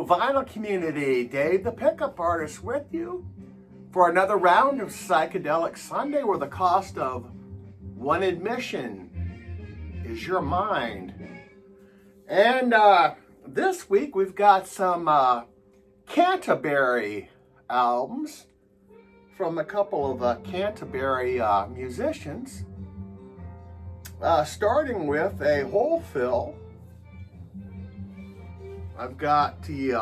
vinyl community. Dave the Pickup Artist with you for another round of Psychedelic Sunday, where the cost of one admission is your mind. And this week we've got some Canterbury albums from a couple of Canterbury musicians, starting with a whole fill. I've got the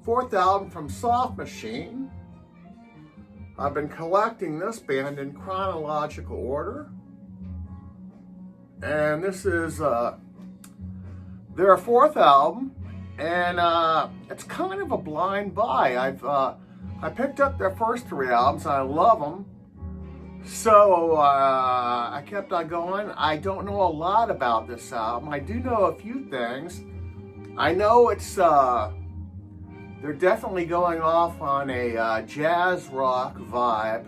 fourth album from Soft Machine. I've been collecting this band in chronological order, and this is their fourth album, and it's kind of a blind buy. I picked up their first three albums. I love them, so I kept on going. I don't know a lot about this album. I do know a few things. I know it's they're definitely going off on a jazz rock vibe.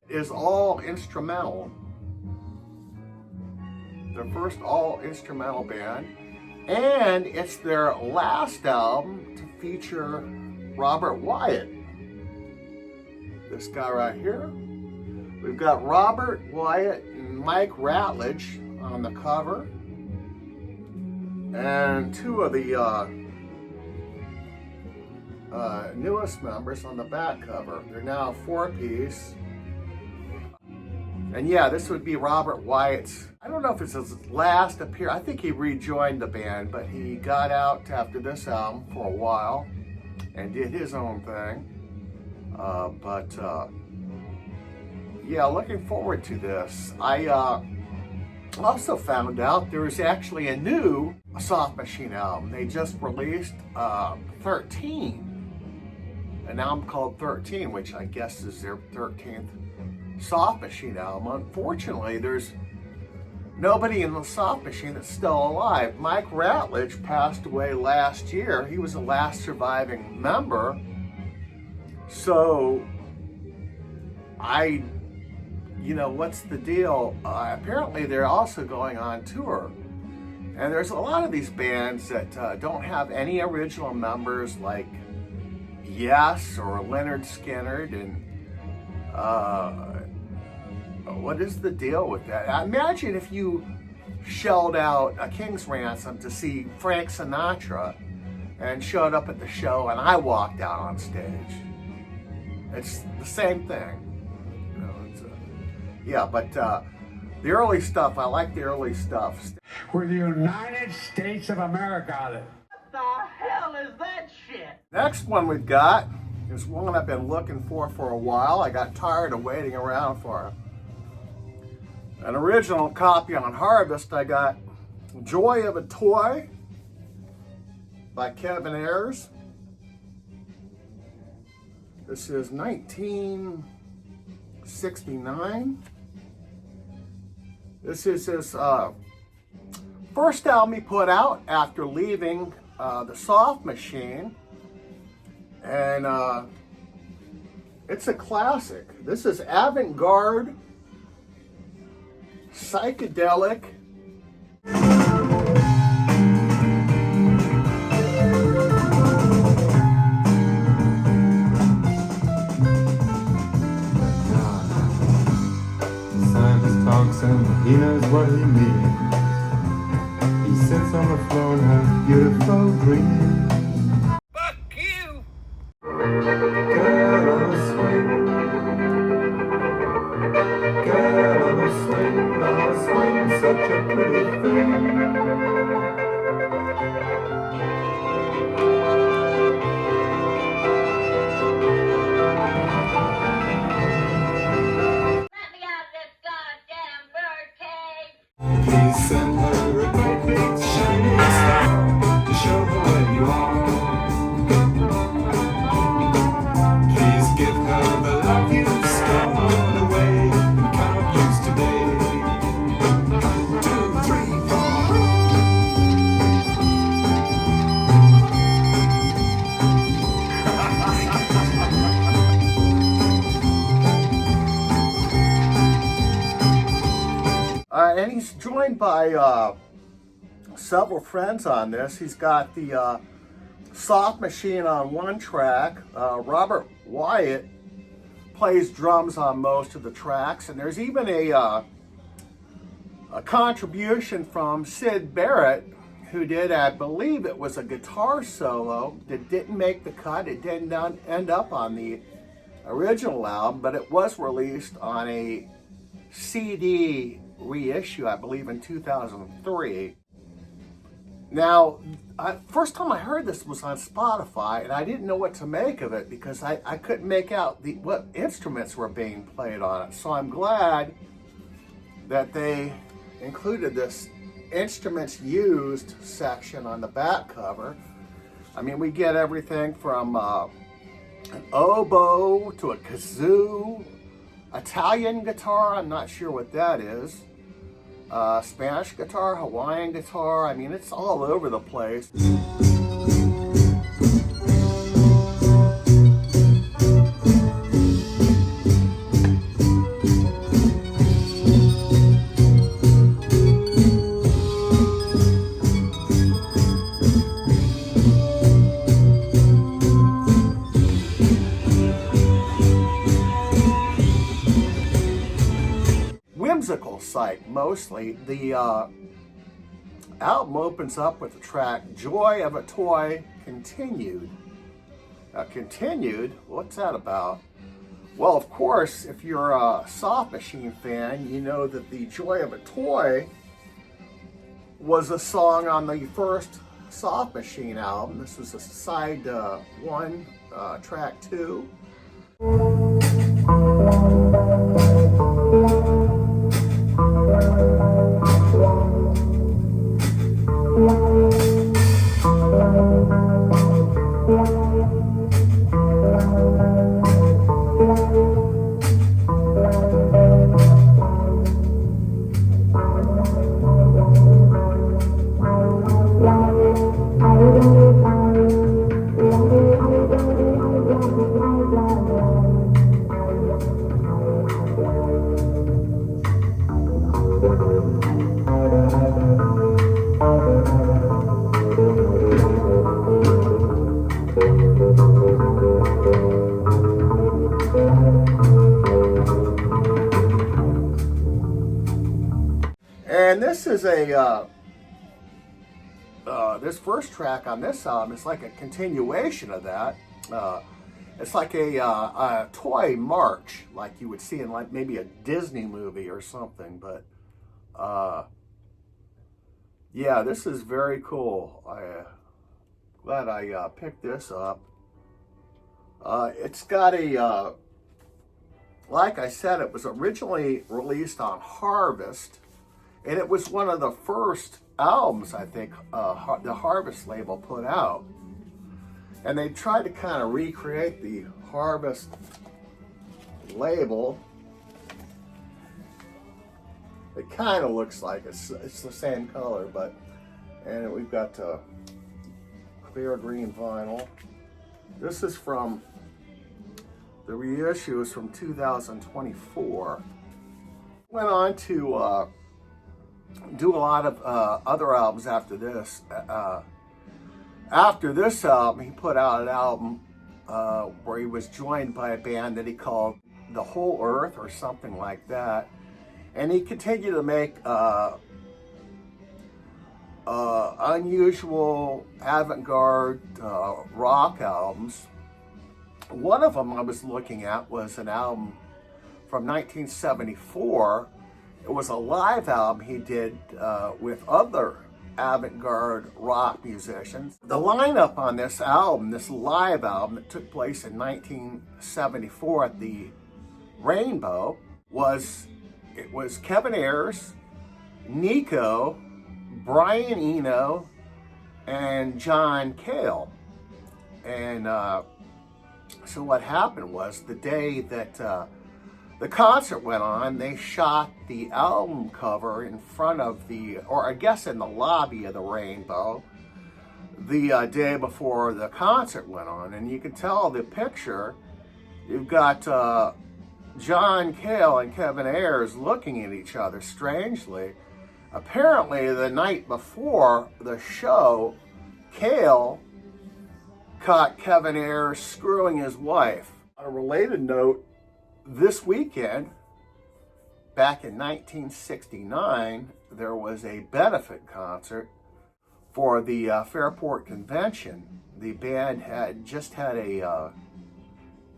Is all instrumental. Their first all instrumental band, and it's their last album to feature Robert Wyatt. This guy right here. We've got Robert Wyatt and Mike Ratledge on the cover, and two of the newest members on the back cover. They're now a four-piece. And yeah, this would be Robert Wyatt's, I don't know if it's his last appearance. I think he rejoined the band, but he got out after this album for a while and did his own thing. Yeah, looking forward to this. I also found out there is actually a new Soft Machine album. They just released 13, an album called 13, which I guess is their 13th Soft Machine album. Unfortunately, there's nobody in the Soft Machine that's still alive. Mike Ratledge passed away last year. He was the last surviving member. So, what's the deal? Apparently, they're also going on tour. And there's a lot of these bands that don't have any original members, like Yes or Leonard Skinner, and what is the deal with that? Imagine if you shelled out a king's ransom to see Frank Sinatra and showed up at the show and I walked out on stage. It's the same thing. But the early stuff, I like the early stuff. We're the United States of America. What the hell is that shit? Next one we've got is one I've been looking for a while. I got tired of waiting around for an original copy on Harvest. I got Joy of a Toy by Kevin Ayers. This is 1969. This is his first album he put out after leaving the Soft Machine. And it's a classic. This is avant-garde, psychedelic. Scientist talks and he knows what he means. He sits on the floor and has beautiful dreams. Fuck you! Girl on the swing. Girl on the swing, such a pretty thing. and he's joined by several friends on this. He's got the Soft Machine on one track. Robert Wyatt plays drums on most of the tracks, and there's even a contribution from Sid Barrett, who did, I believe it was a guitar solo that didn't make the cut. It didn't end up on the original album, but it was released on a CD reissue, I believe in 2003. Now, first time I heard this was on Spotify, and I didn't know what to make of it because I couldn't make out what instruments were being played on it. So I'm glad that they included this instruments used section on the back cover. I mean, we get everything from an oboe to a kazoo, Italian guitar, I'm not sure what that is, Spanish guitar, Hawaiian guitar. I mean, it's all over the place. Whimsical Psych, mostly. The album opens up with the track Joy of a Toy Continued. Continued? What's that about? Well, of course, if you're a Soft Machine fan, you know that the Joy of a Toy was a song on the first Soft Machine album. This was a side 1, track 2. And this is this first track on this album is like a continuation of that. It's like a toy march, like you would see in like maybe a Disney movie or something. But yeah, this is very cool. Glad I picked this up. It's got a, like I said, it was originally released on Harvest. And it was one of the first albums, I think, the Harvest label put out. And they tried to kind of recreate the Harvest label. It kind of looks like it's the same color, but, and we've got clear green vinyl. This is from, the reissue is from 2024. Went on to do a lot of other albums after this. After this album, he put out an album where he was joined by a band that he called The Whole Earth or something like that. And he continued to make unusual avant-garde rock albums. One of them I was looking at was an album from 1974. It was a live album he did with other avant-garde rock musicians. The lineup on this album, this live album that took place in 1974 at the Rainbow, was Kevin Ayers, Nico, Brian Eno, and John Cale. And so what happened was the day that the concert went on, they shot the album cover in front of the, or I guess in the lobby of the Rainbow, the day before the concert went on. And you can tell the picture, you've got John Cale and Kevin Ayers looking at each other strangely. Apparently, the night before the show, Cale caught Kevin Ayers screwing his wife. On a related note, this weekend, back in 1969, there was a benefit concert for the Fairport Convention. The band had just had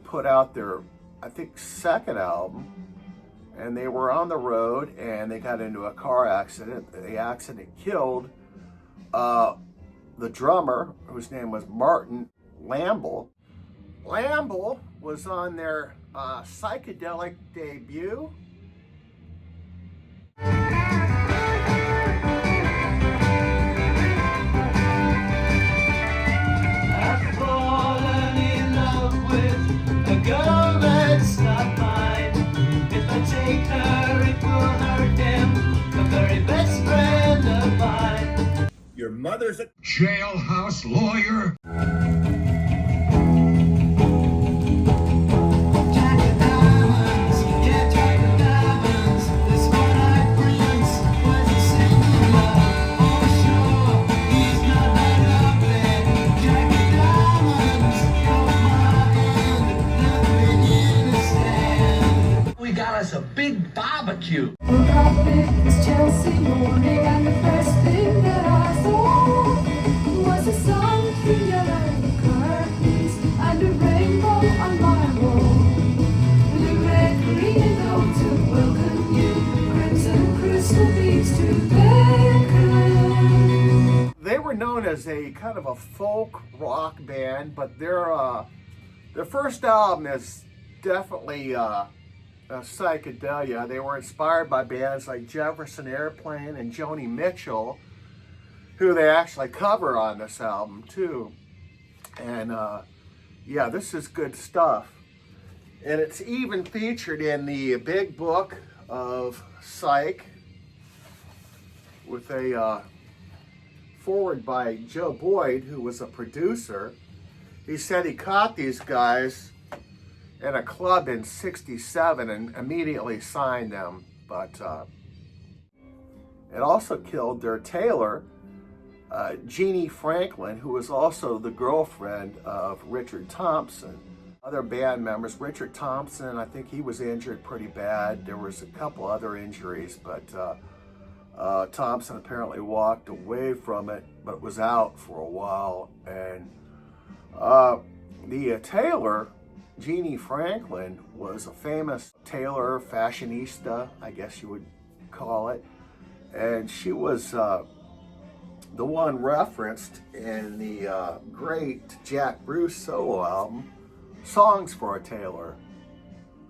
put out their, I think, second album, and they were on the road and they got into a car accident. The accident killed the drummer, whose name was Martin Lamble. Lamble was on their psychedelic debut. I've fallen in love with a girl that's not mine. If I take her, it will hurt him, the very best friend of mine. Your mother's a Jailhouse lawyer. We got us a big barbecue. It's Chelsea morning, and the first thing that I saw was a sun through yellow curtains and a rainbow on my wall. Blue, red, green, and gold to welcome you, crimson crystal beads to beckon. They were known as a kind of a folk rock band, but their first album is definitely psychedelia. They were inspired by bands like Jefferson Airplane and Joni Mitchell, who they actually cover on this album too. And yeah, this is good stuff. And it's even featured in the big book of Psych with a foreword by Joe Boyd, who was a producer. He said he caught these guys in a club in '67 and immediately signed them, but it also killed their tailor, Jeannie Franklin, who was also the girlfriend of Richard Thompson. Other band members, Richard Thompson, I think he was injured pretty bad. There was a couple other injuries, but Thompson apparently walked away from it, but was out for a while. And the tailor, Jeannie Franklin, was a famous tailor, fashionista, I guess you would call it. And she was the one referenced in the great Jack Bruce solo album, Songs for a Tailor.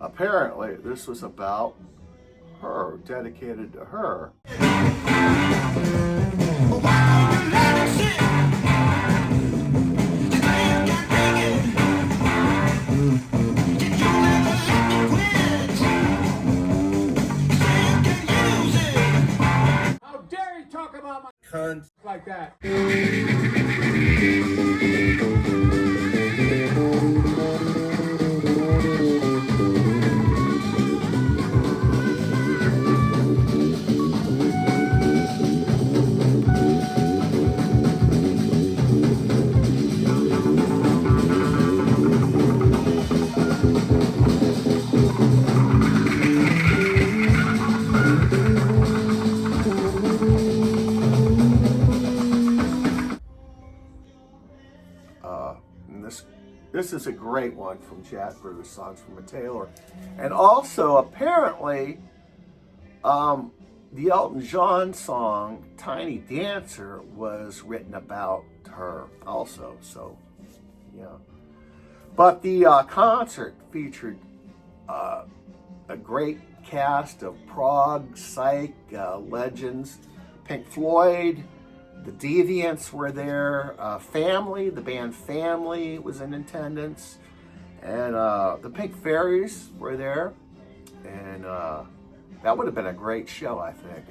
Apparently, this was about her, dedicated to her. How dare you talk about my cunt. like that? This is a great one from Jack Bruce, Songs from a Tailor. And also, apparently, the Elton John song, Tiny Dancer, was written about her also. So, yeah. But the concert featured a great cast of prog, psych, legends. Pink Floyd, the Deviants were there, Family, the band Family was in attendance, and the Pink Fairies were there, and that would have been a great show, I think.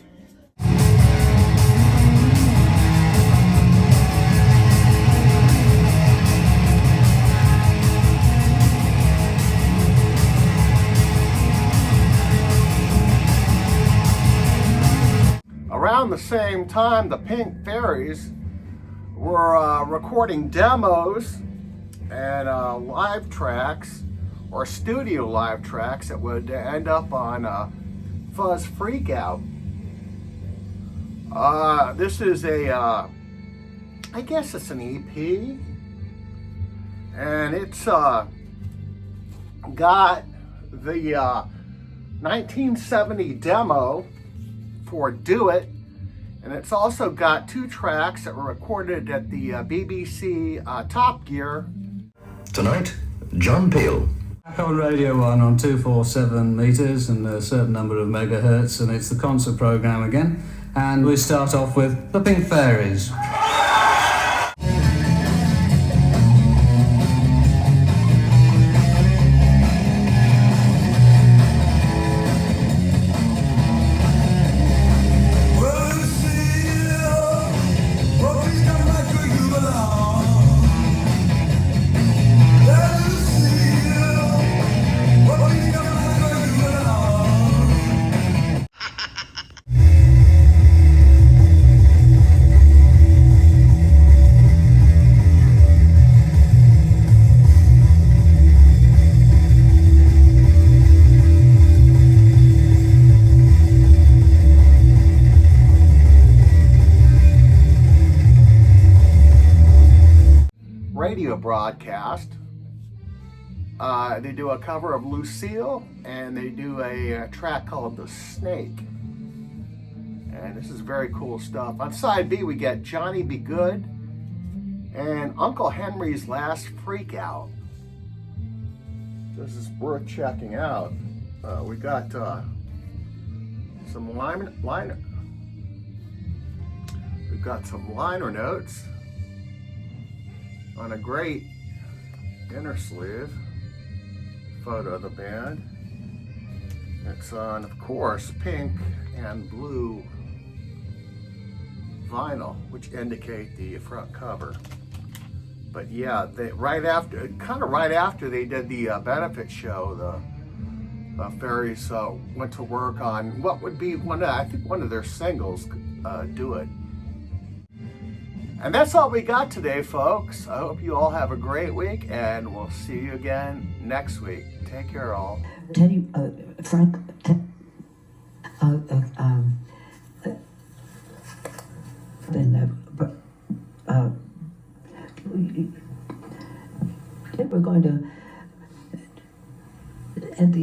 Around around the same time, the Pink Fairies were recording demos and live tracks, or studio live tracks that would end up on Fuzz Freakout. This is I guess it's an EP, and it's got the 1970 demo for Do It, and it's also got 2 tracks that were recorded at the BBC Top Gear. Tonight, John Peel. Back on Radio 1 on 247 meters and a certain number of megahertz, and it's the concert program again. And we start off with the Pink Fairies. Radio broadcast. They do a cover of Lucille, and they do a track called The Snake. And this is very cool stuff. On side B, we get Johnny Be Good and Uncle Henry's Last Freak Out. This is worth checking out. We got some liner. We've got some liner notes on a great inner sleeve photo of the band. It's on, of course, pink and blue vinyl, which indicate the front cover. But yeah, right after they did the benefit show, the Fairies went to work on what would be one of their singles, "Do It." And that's all we got today, folks. I hope you all have a great week, and we'll see you again next week. Take care, all. Teddy, Frank, we're going to, and